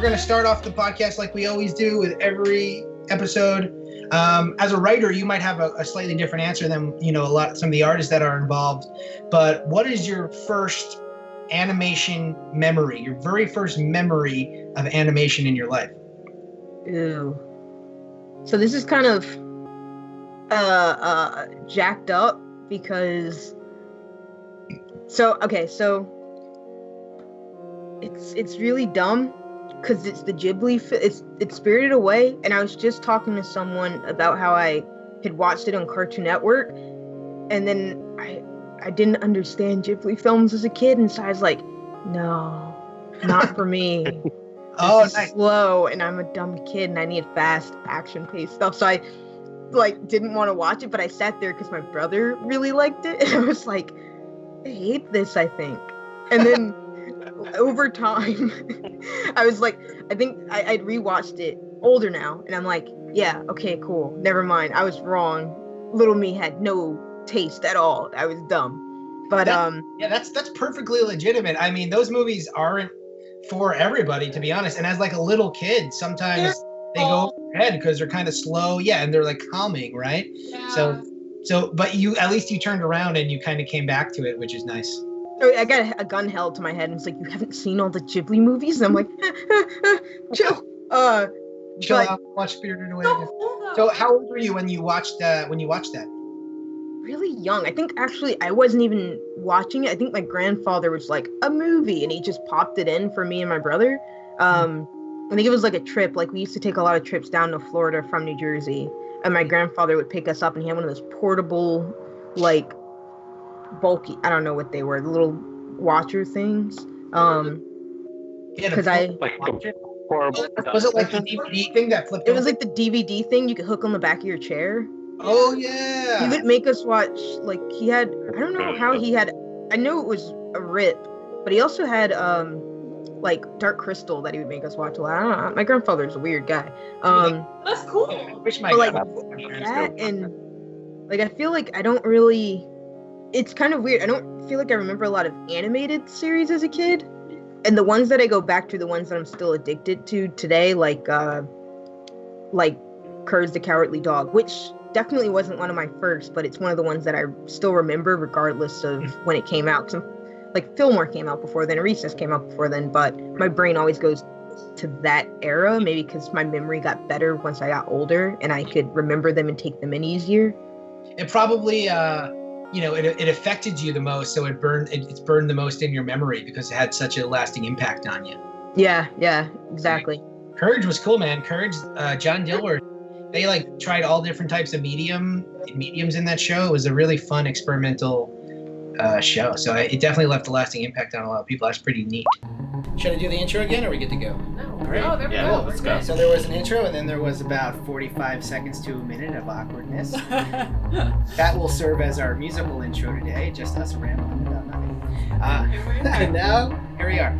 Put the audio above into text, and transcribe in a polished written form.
going to start off the podcast like we always do with every episode. As a writer, you might have a slightly different answer than, some of the artists that are involved. But what is your first animation memory, your very first memory of animation in your life? Ooh. So this is kind of jacked up because so it's really dumb because it's the Ghibli it's Spirited Away, and I was just talking to someone about how I had watched it on Cartoon Network, and then I didn't understand Ghibli films as a kid, and so I was like, no, not for me. Nice. Slow, and I'm a dumb kid, and I need fast, action-paced stuff. So I didn't want to watch it, but I sat there because my brother really liked it, and I was like, I hate this, I think. And then over time, I was like, I think I'd rewatched it older now, and I'm like, yeah, okay, cool, never mind, I was wrong. Little me had no taste at all. I was dumb. But that's perfectly legitimate. I mean, those movies aren't for everybody, to be honest. And as like a little kid, sometimes they go over your head because they're kind of slow, and they're like calming, right? Yeah. So but you at least you turned around and you kind of came back to it, which is nice. I got a gun held to my head, and it's like, you haven't seen all the Ghibli movies? And I'm like, chill. Chill out, watch Spirited Away. So how old were you when you watched that? Really young. I think actually I wasn't even watching it. I think my grandfather was like, a movie, and he just popped it in for me and my brother. I think it was like a trip. Like, we used to take a lot of trips down to Florida from New Jersey, and my grandfather would pick us up, and he had one of those portable, like, bulky, I don't know what they were, the little watcher things. Because was it like the DVD thing that flipped? It was like the DVD thing you could hook on the back of your chair. Oh yeah. He would make us watch, like, he had, I don't know how he had, I know it was a rip, but he also had like Dark Crystal that he would make us watch a lot. I don't know, my grandfather's a weird guy. That's cool. I wish my that, and like, I feel like I don't really, it's kind of weird. I don't feel like I remember a lot of animated series as a kid. And the ones that I go back to, the ones that I'm still addicted to today, like Courage the Cowardly Dog, which definitely wasn't one of my first, but it's one of the ones that I still remember regardless of when it came out. Like, Fillmore came out before then, Recess came out before then, but my brain always goes to that era, maybe because my memory got better once I got older and I could remember them and take them in easier. It probably it affected you the most, so it's burned the most in your memory because it had such a lasting impact on you. Yeah, exactly. Courage was cool, man. Courage, John Dilworth, they like tried all different types of mediums in that show. It was a really fun experimental show, so it definitely left a lasting impact on a lot of people. That's pretty neat. Should I do the intro again, or are we good to go? No. All right. Oh, there we go. Let's go. So there was an intro, and then there was about 45 seconds to a minute of awkwardness. That will serve as our musical intro today, just us rambling about nothing. And now, here we are.